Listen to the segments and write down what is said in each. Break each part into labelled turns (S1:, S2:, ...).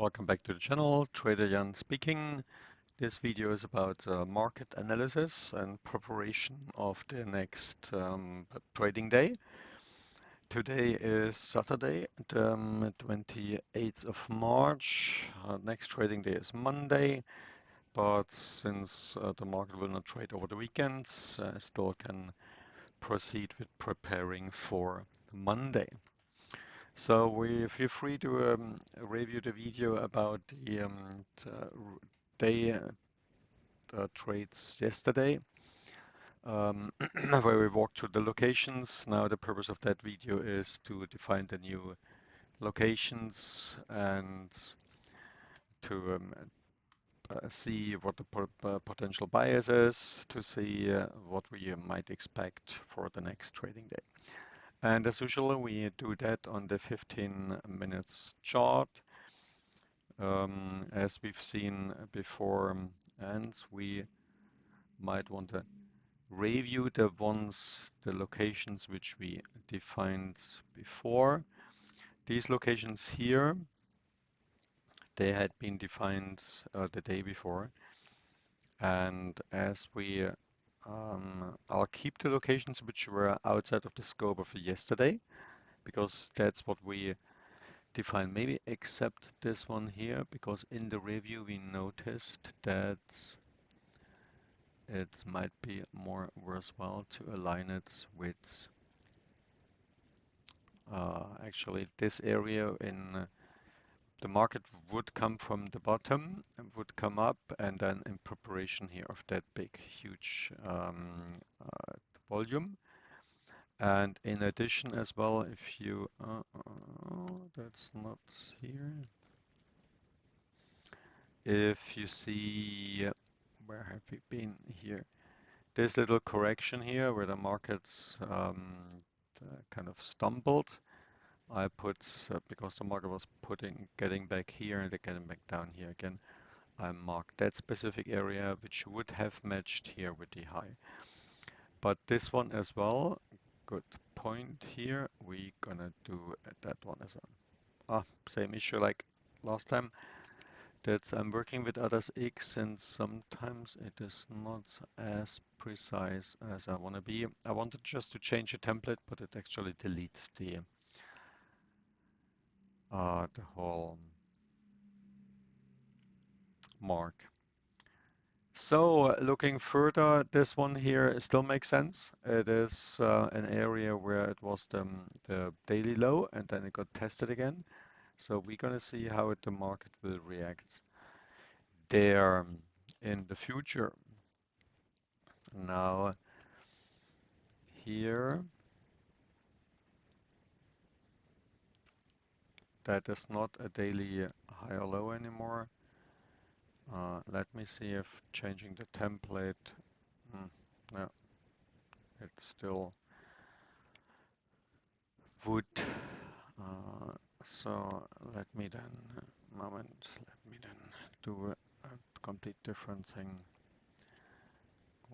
S1: Welcome back to the channel, Trader Jan speaking. This video is about market analysis and preparation of the next trading day. Today is Saturday, the 28th of March. Next trading day is Monday, but since the market will not trade over the weekends, still can proceed with preparing for Monday. So we feel free to review the video about the day trades yesterday, where we walked through the locations. Now the purpose of that video is to define the new locations and to see what the potential bias is, to see what we might expect for the next trading day. And as usual, we do that on the 15 minutes chart. As we've seen before, and we might want to review the locations which we defined before. These locations here, they had been defined the day before. And as we, I'll keep the locations which were outside of the scope of yesterday, because that's what we define, maybe except this one here, because in the review we noticed that it might be more worthwhile to align it with actually this area in the market would come from the bottom and would come up, and then in preparation here of that big huge volume. And in addition as well, if you that's not here. If you see, where have we been here? This little correction here where the markets kind of stumbled. I put, because the market was getting back here and getting back down here again, I marked that specific area which would have matched here with the high. But this one as well, good point here, we gonna do that one as well. Same issue like last time. That's I'm working with others X, and sometimes it is not as precise as I want to be. I wanted just to change the template, but it actually deletes the whole mark. So looking further, this one here still makes sense. It is an area where it was the daily low, and then it got tested again. So we're gonna see how the market will react there in the future. Now here, that is not a daily high or low anymore. Let me see if changing the template, no, it still would. So let me then do a complete different thing.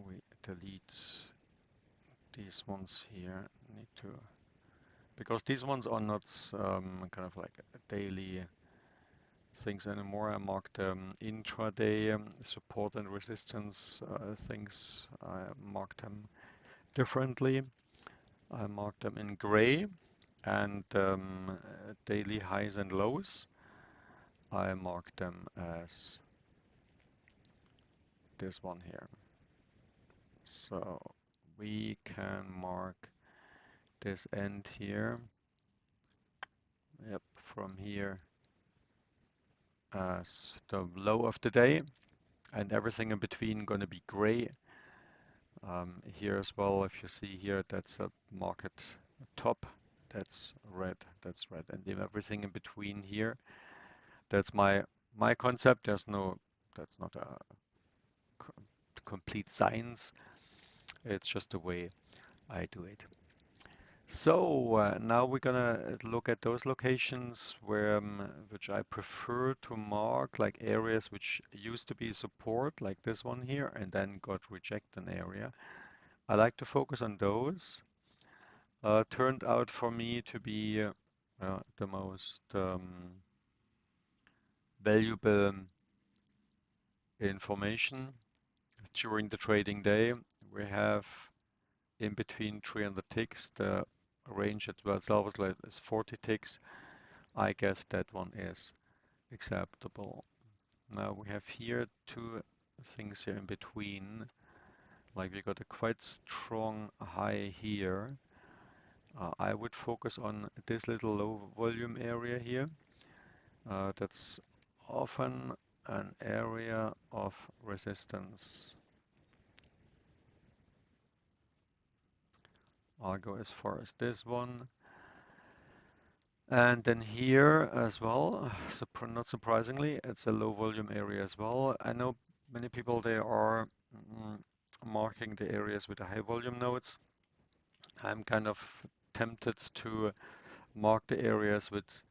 S1: We delete these ones here. Need to, because these ones are not kind of like daily things anymore. I marked intraday support and resistance things. I marked them differently. I marked them in gray, and daily highs and lows, I marked them as this one here. So we can mark this end here, yep, from here as the low of the day, and everything in between going to be gray. Here as well, if you see here, that's a market top, that's red, and then everything in between here, that's my concept. That's not a complete science. It's just the way I do it. So now we're gonna look at those locations where which I prefer to mark, like areas which used to be support, like this one here, and then got rejected an area. I like to focus on those. Turned out for me to be the most valuable information during the trading day. We have in between 300 ticks. The range at itself is 40 ticks. I guess that one is acceptable. Now we have here two things here in between. Like we got a quite strong high here. I would focus on this little low volume area here. That's often an area of resistance. I'll go as far as this one. And then here as well, not surprisingly, it's a low volume area as well. I know many people, they are marking the areas with the high volume nodes. I'm kind of tempted to mark the areas with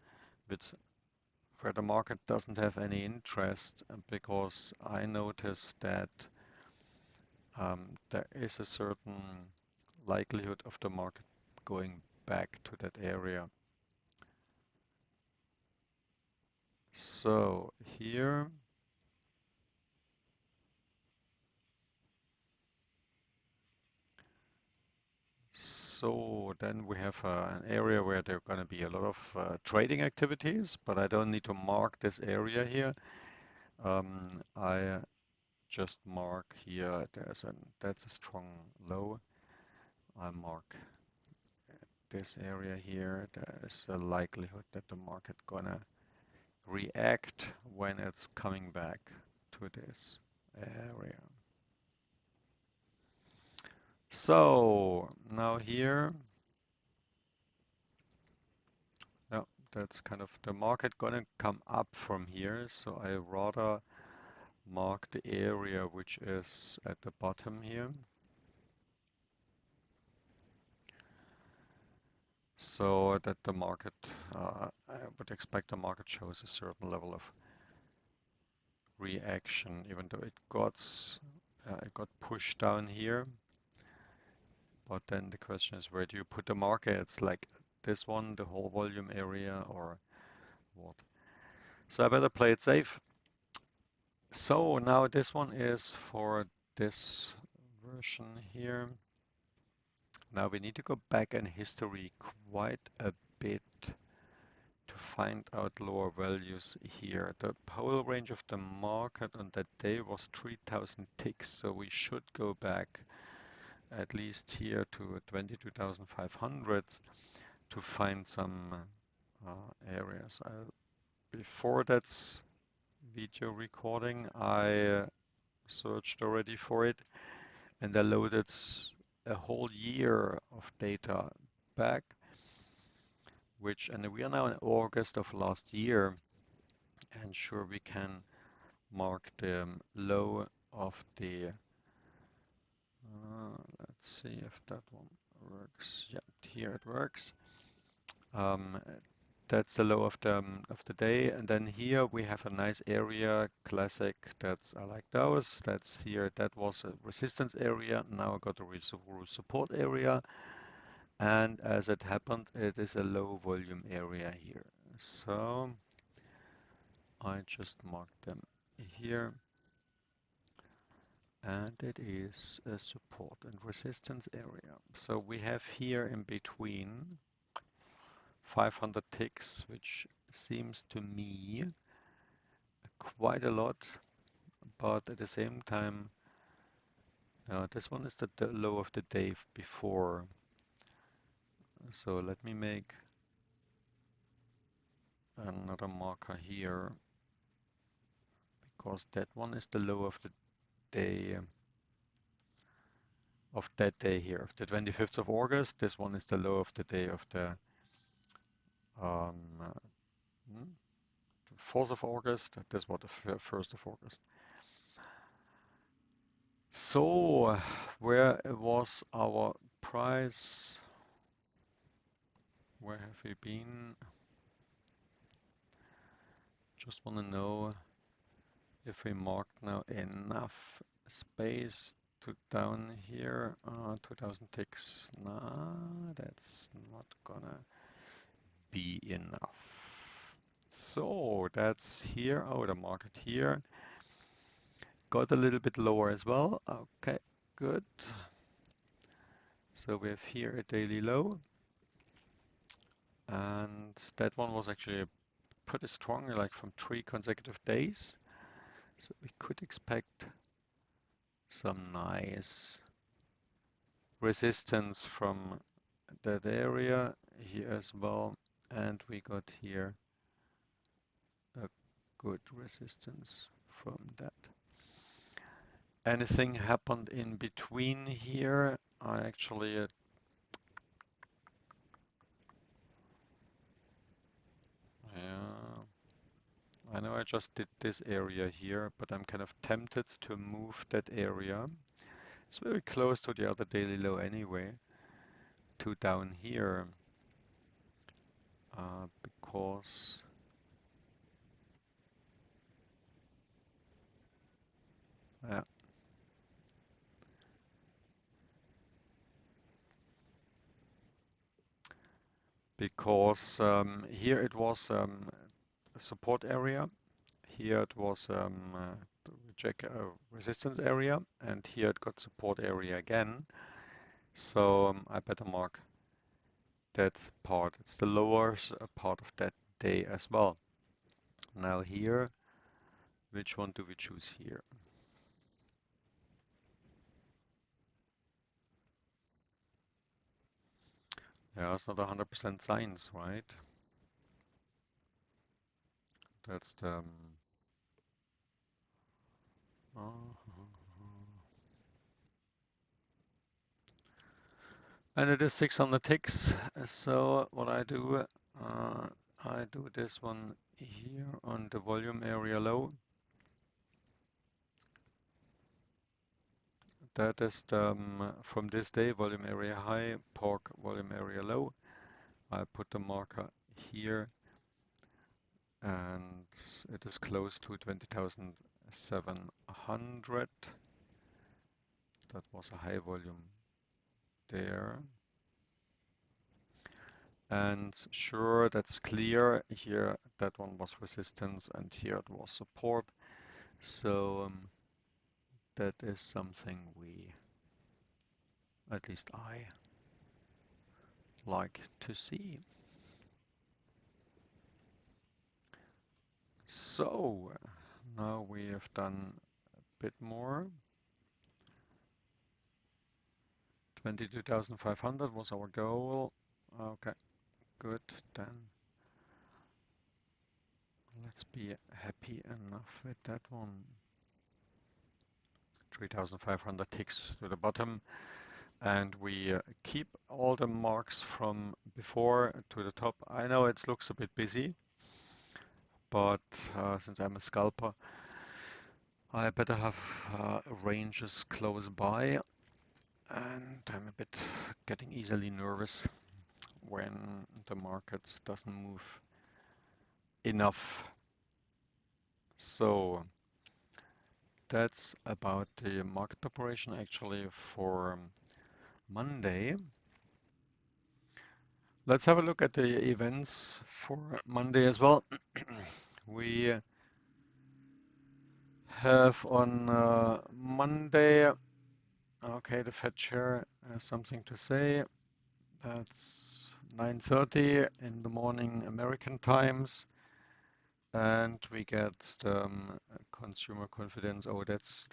S1: where the market doesn't have any interest, because I noticed that there is a certain likelihood of the market going back to that area. So here, so then we have an area where there are going to be a lot of trading activities, but I don't need to mark this area here. I just mark here, that's a strong low. I mark this area here. There's a likelihood that the market gonna react when it's coming back to this area. So now here, yeah, that's kind of the market gonna come up from here. So I rather mark the area which is at the bottom here. So that the market, I would expect the market shows a certain level of reaction, even though it got pushed down here. But then the question is, where do you put the market? It's like this one, the whole volume area, or what? So I better play it safe. So now this one is for this version here. Now we need to go back in history quite a bit to find out lower values here. The whole range of the market on that day was 3000 ticks, so we should go back at least here to 22,500 to find some areas. Before that video recording, I searched already for it, and I loaded a whole year of data back, and we are now in August of last year, and sure we can mark the low of the, let's see if that one works. Yeah, here it works. That's the low of the day, and then here we have a nice area, classic. I like those. That's here. That was a resistance area. Now I got a support area, and as it happened, it is a low volume area here. So I just marked them here, and it is a support and resistance area. So we have here in between 500 ticks, which seems to me quite a lot, but at the same time, this one is the low of the day before. So let me make another marker here, because that one is the low of the day of that day here, of the 25th of August. This one is the low of the day of the 4th of August. This was the 1st of August. So where was our price? Where have we been? Just want to know if we marked now enough space to down here. 2000 ticks. Nah, that's not gonna be enough. So that's here. Oh, the market here got a little bit lower as well. Okay, good. So we have here a daily low, and that one was actually pretty strong, like from 3 consecutive days. So we could expect some nice resistance from that area here as well. And we got here a good resistance from that. Anything happened in between here? I actually, yeah, I know I just did this area here, but I'm kind of tempted to move that area. It's very close to the other daily low anyway, to down here, because yeah, because here it was a support area, here it was the resistance area, and here it got support area again. So I better mark that part. It's the lower part of that day as well. Now here, which one do we choose here? Yeah, it's not 100% science, right? That's the and it is 600 ticks. So what I do this one here on the volume area low. That is the, from this day, volume area high, pork volume area low. I put the marker here, and it is close to 20,700. That was a high volume there. And sure, that's clear. Here, that one was resistance, and here it was support. So that is something we, at least I, like to see. So now we have done a bit more. 22,500 was our goal. Okay, good. Then let's be happy enough with that one. 3,500 ticks to the bottom, and we keep all the marks from before to the top. I know it looks a bit busy, but since I'm a scalper, I better have ranges close by, and I'm a bit getting easily nervous when the market doesn't move enough. So that's about the market preparation actually for Monday. Let's have a look at the events for Monday as well. We have on Monday, okay, the Fed chair has something to say. That's 9:30 in the morning American times. And we get the consumer confidence. Oh, that's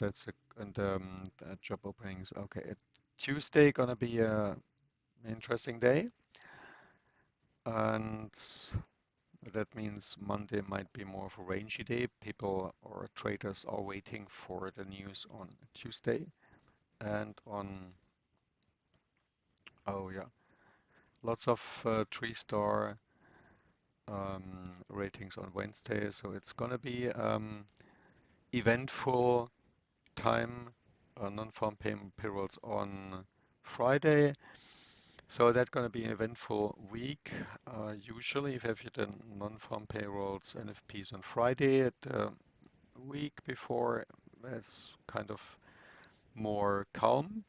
S1: and job openings. Okay, Tuesday gonna be a interesting day, and that means Monday might be more of a rangy day. People or traders are waiting for the news on Tuesday, and on oh yeah, lots of 3-star ratings on Wednesday. So it's gonna be eventful time, non-farm payment payrolls on Friday. So that's going to be an eventful week. Usually, if you have the non-farm payrolls, NFPs on Friday, the week before it's kind of more calm.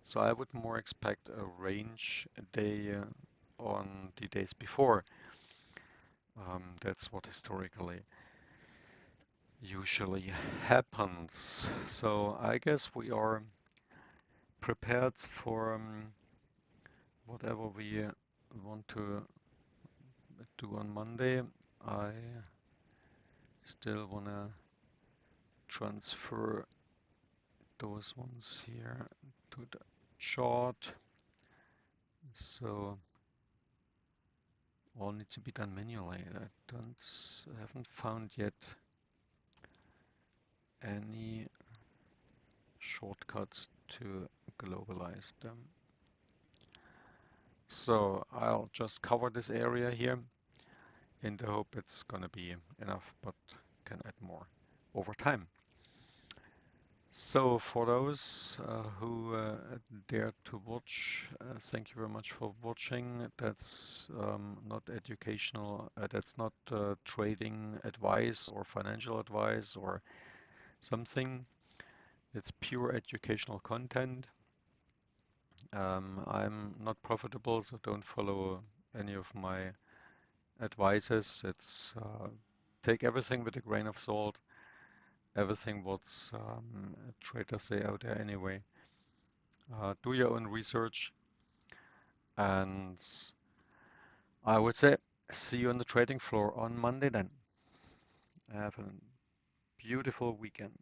S1: So I would more expect a range day on the days before. That's what historically usually happens. So I guess we are prepared for whatever we want to do on Monday. I still want to transfer those ones here to the chart. So all needs to be done manually. I haven't found yet any shortcuts to globalize them. So I'll just cover this area here in the hope it's gonna be enough, but can add more over time. So for those who dared to watch, thank you very much for watching. That's not educational, that's not trading advice or financial advice or something. It's pure educational content. I'm not profitable, so don't follow any of my advices. It's take everything with a grain of salt. Everything what's traders say out there anyway. Do your own research, and I would say see you on the trading floor on Monday then. Have a beautiful weekend.